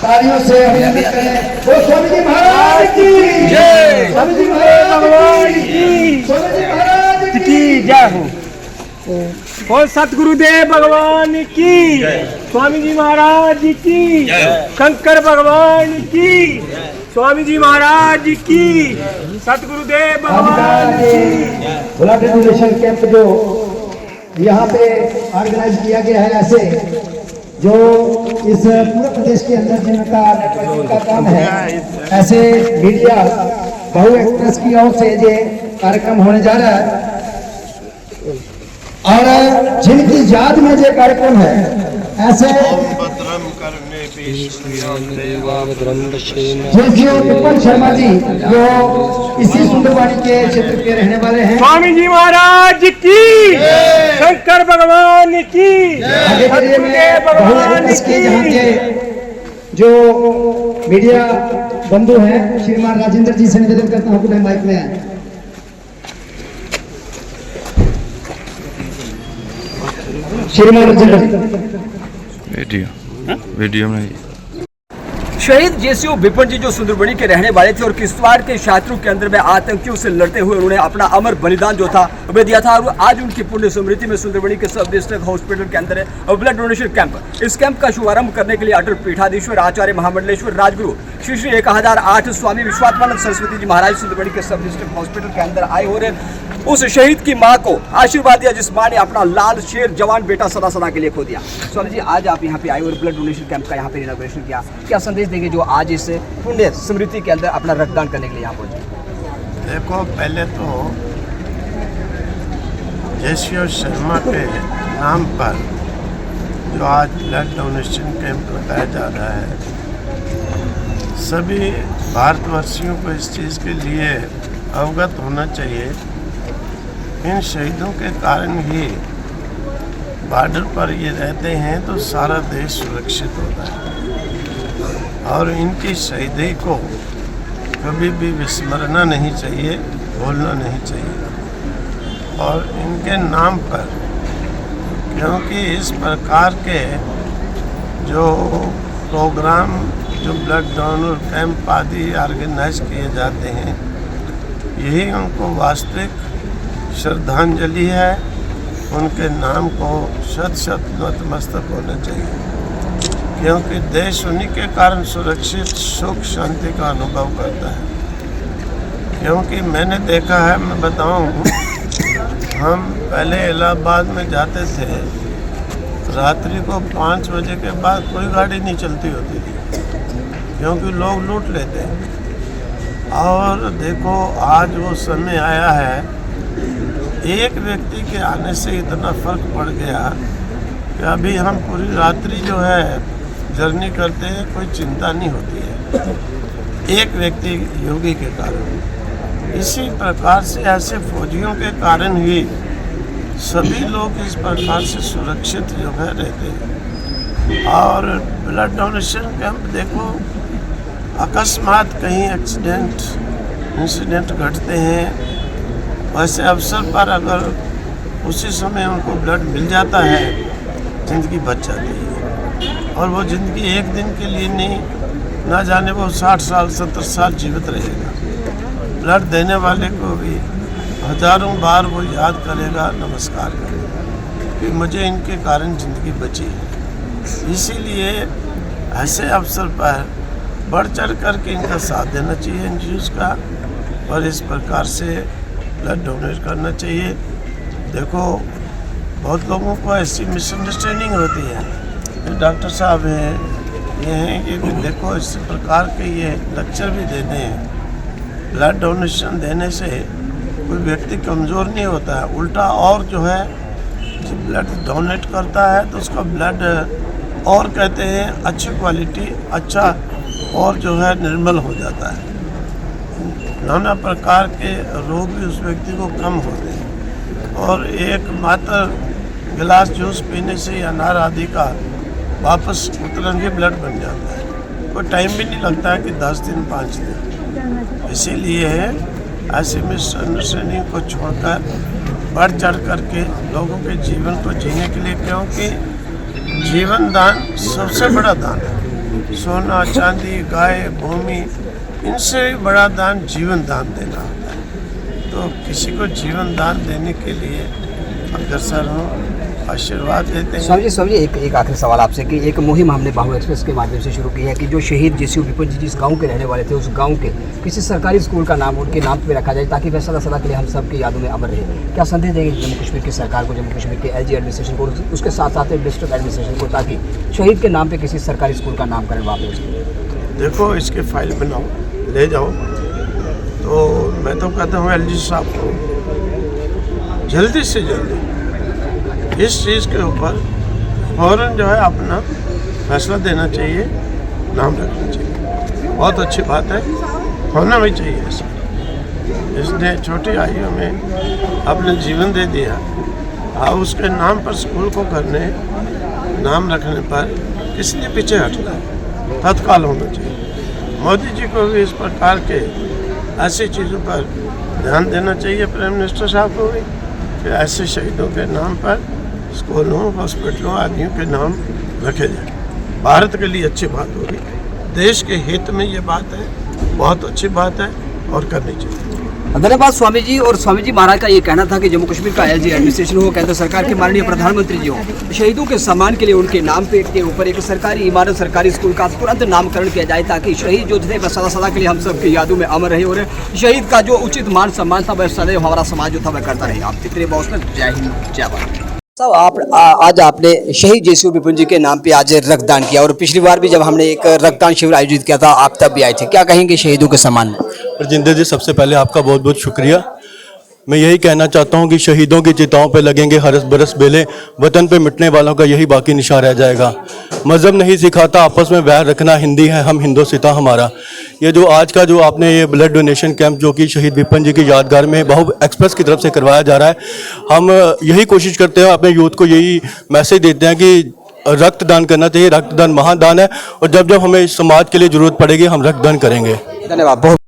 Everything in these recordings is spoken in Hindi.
तालियों से वो स्वामी जी महाराज की जय, स्वामी जी भगवान की, स्वामी जी महाराज की जय हो। और सतगुरुदेव भगवान की, स्वामी जी महाराज की, शंकर भगवान की, स्वामी जी महाराज की, सतगुरुदेव भगवान की। ब्लड डोनेशन कैंप जो यहाँ पे ऑर्गेनाइज किया गया है, ऐसे जो इस पूरे प्रदेश के अंदर जिनका नेटवर्किंग का काम है, ऐसे मीडिया बहु एक्ट्रेस की ओर से ये कार्यक्रम होने जा रहा है और जिनकी याद में ये कार्यक्रम है, ऐसे विपिन शर्मा जी जो इसी सुंदरवाड़ी के क्षेत्र के रहने वाले हैं, स्वामी जी महाराज की, शंकर भगवान की, भगवान की। जहाँ के जो मीडिया बंधु हैं, श्रीमान राजेंद्र जी से निवेदन करता हूँ कि माइक में आए। श्रीमान राजेंद्र वीडियो में शहीद जेसीओ विपिन जी जो सुंदरबनी के रहने वाले थे और किश्तवाड़ के छात्रों के अंदर में आतंकियों से लड़ते हुए उन्होंने अपना अमर बलिदान जो था वह दिया था, और आज उनकी पुण्य स्मृति में सुंदरबनी के सब डिस्ट्रिक्ट हॉस्पिटल के अंदर है ब्लड डोनेशन कैंप। इस कैंप का शुभारंभ करने के लिए अटल पीठाधीश्वर आचार्य महामंडलेश्वर राजगुरु श्री श्री 1008 स्वामी विश्वात्मानंद सरस्वती जी महाराज सुंदरबनी के सब डिस्ट्रिक्ट हॉस्पिटल के अंदर आए और उस शहीद की मां को आशीर्वाद दिया जिस मां ने अपना लाल शेर जवान बेटा सदा सदा के लिए खो दिया। स्वामी जी, आज आप यहाँ पे आए और ब्लड डोनेशन कैंप का यहाँ पे इनॉग्रेशन किया, क्या संदेश देंगे जो आज इस पुण्य स्मृति के अंदर अपना रक्तदान करने के लिए यहाँ पहुंचे? देखो, पहले तो जेसीओ शर्मा के नाम पर जो आज ब्लड डोनेशन कैंप लगाया जा रहा है, सभी भारतवासियों को इस चीज़ के लिए अवगत होना चाहिए। इन शहीदों के कारण ही बॉर्डर पर ये रहते हैं तो सारा देश सुरक्षित होता है, और इनकी शहीदी को कभी भी विस्मरना नहीं चाहिए, भूलना नहीं चाहिए। और इनके नाम पर, क्योंकि इस प्रकार के जो प्रोग्राम, जो ब्लड डोनर कैंप आदि ऑर्गेनाइज किए जाते हैं, यही उनको वास्तविक श्रद्धांजलि है। उनके नाम को शत शत नतमस्तक होना चाहिए, क्योंकि देश उन्हीं के कारण सुरक्षित, सुख, शांति का अनुभव करता है। क्योंकि मैंने देखा है, मैं बताऊं, हम पहले इलाहाबाद में जाते थे, रात्रि को 5 बजे के बाद कोई गाड़ी नहीं चलती होती थी, क्योंकि लोग लूट लेते हैं। और देखो, आज वो समय आया है, एक व्यक्ति के आने से इतना फर्क पड़ गया कि अभी हम पूरी रात्रि जो है जर्नी करते हैं, कोई चिंता नहीं होती है, एक व्यक्ति योगी के कारण। इसी प्रकार से ऐसे फौजियों के कारण ही सभी लोग इस प्रकार से सुरक्षित जो है रहते हैं। और ब्लड डोनेशन कैंप देखो, अकस्मात कहीं इंसिडेंट घटते हैं, वैसे अवसर पर अगर उसी समय उनको ब्लड मिल जाता है, ज़िंदगी बच जाती है। और वो ज़िंदगी एक दिन के लिए नहीं, ना जाने वो 60 साल 70 साल जीवित रहेगा। ब्लड देने वाले को भी हजारों बार वो याद करेगा, नमस्कार करेगा कि मुझे इनके कारण ज़िंदगी बची है। इसीलिए ऐसे अवसर पर बढ़ चढ़ करके इनका साथ देना चाहिए, इन चीज़ का, और इस प्रकार से ब्लड डोनेट करना चाहिए। देखो, बहुत लोगों को ऐसी मिसअंडरस्टैंडिंग होती है, डॉक्टर साहब हैं, ये हैं कि देखो, इस प्रकार के ये लेक्चर भी देते हैं। ब्लड डोनेशन देने से कोई व्यक्ति कमज़ोर नहीं होता है, उल्टा और जो है, जब ब्लड डोनेट करता है तो उसका ब्लड और कहते हैं अच्छी क्वालिटी, अच्छा और जो है निर्मल हो जाता है। नाना प्रकार के रोग भी उस व्यक्ति को कम होते हैं। और एक मात्र गिलास जूस पीने से या अनार आदि का वापस तुरंत ही ब्लड बन जाता है, कोई टाइम भी नहीं लगता है कि 10 दिन 5 दिन। इसीलिए ऐसे मिसअंडरस्टैंडिंग को छोड़कर बढ़ चढ़ करके लोगों के जीवन को जीने के लिए, क्योंकि जीवन दान सबसे बड़ा दान है। सोना चांदी गाय भूमि इनसे भी बड़ा दान जीवन दान देना होता है। तो किसी को जीवन दान देने के लिए अग्रसर हों, आशीर्वाद देते हैं। स्वामी जी एक आखिरी सवाल आपसे कि एक मुहिम हमने बाहु एक्सप्रेस के माध्यम से शुरू की है कि जो शहीद जेसीओ विपिन जी जिस गांव के रहने वाले थे उस गांव के किसी सरकारी स्कूल का नाम उनके नाम पे रखा जाए ताकि वह सदा सदा के लिए हम सबकी यादों में अमर रहे। क्या संदेश देंगे जम्मू कश्मीर की सरकार को, जम्मू कश्मीर के एलजी एडमिनिस्ट्रेशन को, उसके साथ साथ डिस्ट्रिक्ट एडमिनिस्ट्रेशन को, ताकि शहीद के नाम पर किसी सरकारी स्कूल का नामकरण वहाँ पे? देखो, इसके फाइल बनाओ, ले जाओ। तो मैं तो कहता हूँ एलजी साहब को जल्दी से जल्दी इस चीज़ के ऊपर फ़ौरन जो है अपना फैसला देना चाहिए, नाम रखना चाहिए। बहुत अच्छी बात है, होना भी चाहिए ऐसा। इसने छोटी आयु में अपने जीवन दे दिया, और उसके नाम पर स्कूल को करने, नाम रखने पर किस लिए पीछे हटना है? तत्काल होना चाहिए। मोदी जी को भी इस प्रकार के ऐसी चीज़ों पर ध्यान देना चाहिए, प्राइम मिनिस्टर साहब को भी, कि ऐसे शहीदों के नाम पर स्कूलों, हॉस्पिटलों आदियों के नाम रखे जाए। भारत के लिए अच्छी बात होगी, देश के हित में ये बात है, बहुत अच्छी बात है और करनी चाहिए। धन्यवाद स्वामी जी। और स्वामी जी महाराज का ये कहना था कि जम्मू कश्मीर का एलजी एडमिनिस्ट्रेशन हो, केंद्र सरकार के माननीय प्रधानमंत्री जी हो, शहीदों के सम्मान के लिए उनके नाम पे के ऊपर एक सरकारी इमारत, सरकारी स्कूल का तुरंत नामकरण किया जाए ताकि शहीद जो थे वह सदा सदा के लिए हम सबकी यादों में अमर रहे और शहीद का जो उचित मान सम्मान था वह सदैव हमारा समाज जो था वह करता रहे। आप कितने बहुत जय हिंद जय भारत। साहब आप आज आपने शहीद जेसीओ विपिन जी के नाम पे आज रक्तदान किया और पिछली बार भी जब हमने एक रक्तदान शिविर आयोजित किया था आप तब भी आए थे। क्या कहेंगे शहीदों के सम्मान में? राजेंद्र जी, सबसे पहले आपका बहुत बहुत शुक्रिया। मैं यही कहना चाहता हूं कि शहीदों की चिताओं पे लगेंगे हरस बरस बेले, वतन पे मिटने वालों का यही बाकी निशान रह जाएगा। मज़हब नहीं सिखाता आपस में वैर रखना, हिंदी है हम हिंदुस्तान हमारा। ये जो आज का जो आपने ये ब्लड डोनेशन कैंप जो कि शहीद विपिन जी की यादगार में बाहु एक्सप्रेस की तरफ से करवाया जा रहा है, हम यही कोशिश करते हैं, अपने यूथ को यही मैसेज देते हैं कि रक्तदान करना चाहिए। रक्तदान महादान है और जब जब हमें समाज के लिए ज़रूरत पड़ेगी हम रक्तदान करेंगे। धन्यवाद। बहुत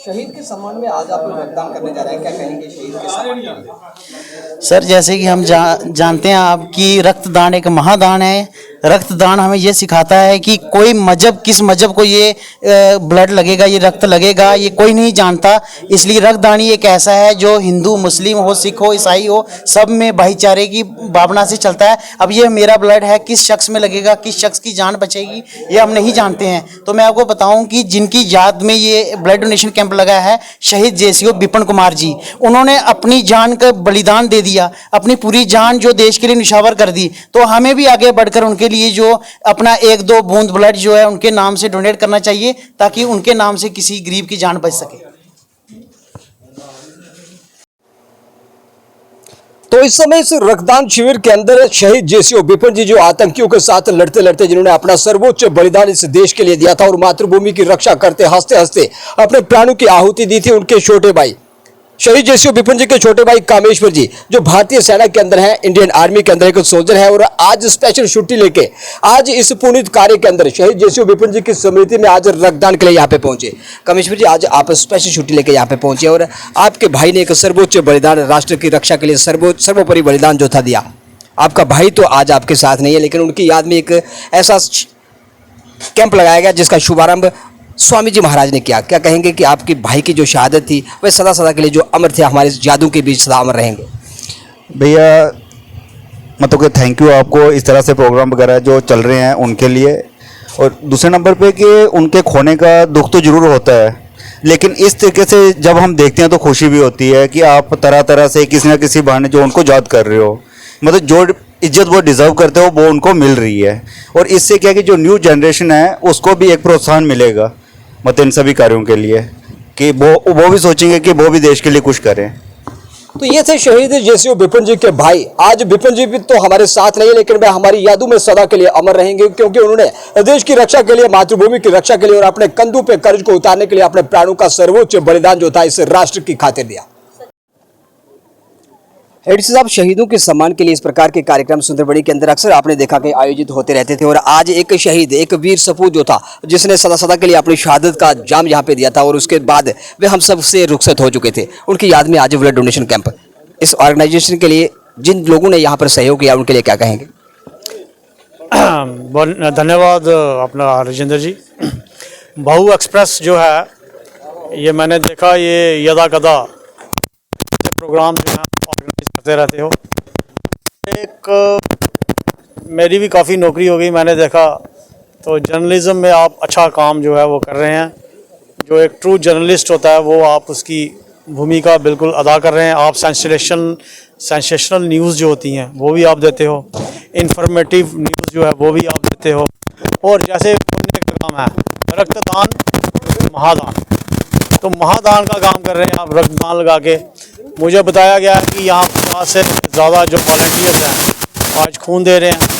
शहीद के सम्मान में आज आप लोग रक्तदान करने जा रहे हैं, क्या कहेंगे शहीद के सम्मान में? सर, जैसे कि हम जानते हैं आपकी रक्तदान एक महादान है। रक्तदान हमें ये सिखाता है कि कोई मजहब, किस मजहब को ये ब्लड लगेगा, ये रक्त लगेगा, ये कोई नहीं जानता। इसलिए रक्तदान ही एक ऐसा है जो हिंदू, मुस्लिम हो, सिख हो, ईसाई हो, सब में भाईचारे की भावना से चलता है। अब ये मेरा ब्लड है, किस शख्स में लगेगा, किस शख्स की जान बचेगी, ये हम नहीं जानते हैं। तो मैं आपको बताऊं कि जिनकी याद में ये ब्लड डोनेशन कैंप लगा है, शहीद जेसीओ विपिन कुमार जी, उन्होंने अपनी जान का बलिदान दे दिया, अपनी पूरी जान जो देश के लिए निछावर कर दी। तो हमें भी आगे बढ़कर उनके लिए जो अपना 1-2 बूंद ब्लड जो है उनके नाम से डोनेट करना चाहिए ताकि उनके नाम से किसी गरीब की जान बच सके। तो इस समय इस रक्तदान शिविर के अंदर शहीद जेसीओ विपिन जी जो आतंकियों के साथ लड़ते लड़ते जिन्होंने अपना सर्वोच्च बलिदान इस देश के लिए दिया था और मातृभूमि की रक्षा करते हंसते हंसते अपने प्राणों की आहुति दी थी, उनके छोटे भाई शहीद जेसीओ विपिन जी के छोटे भाई कामेश्वर जी जो भारतीय सेना के अंदर है, इंडियन आर्मी के अंदर एक सोल्जर है और आज स्पेशल छुट्टी लेके आज इस पुनीत कार्य के अंदर शहीद जेसीओ विपिन जी की स्मृति में आज रक्तदान के लिए यहाँ पे पहुंचे। कामेश्वर जी, आज आप स्पेशल छुट्टी लेके यहाँ पे पहुंचे और आपके भाई ने एक सर्वोच्च बलिदान राष्ट्र की रक्षा के लिए सर्वोपरि बलिदान जो था दिया। आपका भाई तो आज आपके साथ नहीं है, लेकिन उनकी याद में एक ऐसा कैंप लगाया गया जिसका शुभारंभ स्वामी जी महाराज ने किया। क्या कहेंगे कि आपके भाई की जो शहादत थी वह सदा सदा के लिए जो अमर थे, हमारे यादों के बीच सदा अमर रहेंगे? भैया मैं तो थैंक यू आपको, इस तरह से प्रोग्राम वगैरह जो चल रहे हैं उनके लिए। और दूसरे नंबर पे कि उनके खोने का दुख तो ज़रूर होता है, लेकिन इस तरीके से जब हम देखते हैं तो खुशी भी होती है कि आप तरह तरह से किसी न किसी बहाने जो उनको याद कर रहे हो, मतलब जो इज्जत वो डिज़र्व करते हो वो उनको मिल रही है। और इससे क्या कि जो न्यू जनरेशन है उसको भी एक प्रोत्साहन मिलेगा, मतलब इन सभी कार्यों के लिए कि वो भी सोचेंगे कि वो भी देश के लिए कुछ करें। तो ये थे शहीद जेसीओ विपिन जी के भाई। आज विपिन जी भी तो हमारे साथ नहीं, लेकिन वह हमारी यादों में सदा के लिए अमर रहेंगे क्योंकि उन्होंने देश की रक्षा के लिए, मातृभूमि की रक्षा के लिए और अपने कंधों पे कर्ज को उतारने के लिए अपने प्राणों का सर्वोच्च बलिदान जो था इस राष्ट्र की खातिर दिया। एडीसी साहब, शहीदों के सम्मान के लिए इस प्रकार के कार्यक्रम सुंदरबनी के अंदर अक्सर आपने देखा कि आयोजित होते रहते थे और आज एक शहीद, एक वीर सपूत जो था जिसने सदा सदा के लिए अपनी शहादत का जाम यहाँ पे दिया था और उसके बाद वे हम सब से रुखसत हो चुके थे, उनकी याद में आज ब्लड डोनेशन कैंप इस ऑर्गेनाइजेशन के लिए जिन लोगों ने यहाँ पर सहयोग किया उनके लिए क्या कहेंगे? धन्यवाद अपना राजेंद्र जी। भाऊ एक्सप्रेस जो है ये मैंने देखा, ये यदा कदा प्रोग्राम जो है ऑर्गेनाइज करते रहते हो। एक मेरी भी काफ़ी नौकरी हो गई, मैंने देखा तो जर्नलिज्म में आप अच्छा काम जो है वो कर रहे हैं। जो एक ट्रू जर्नलिस्ट होता है वो आप उसकी भूमिका बिल्कुल अदा कर रहे हैं। आप सेंसेशनल न्यूज़ जो होती हैं वो भी आप देते हो, इंफॉर्मेटिव न्यूज़ जो है वो भी आप देते हो। और जैसे पुण्य का काम है रक्तदान महादान, तो महादान का काम कर रहे हैं आप रक्तदान लगा के। मुझे बताया गया है कि यहाँ 50 से ज़्यादा जो वॉलंटियर्स हैं आज खून दे रहे हैं।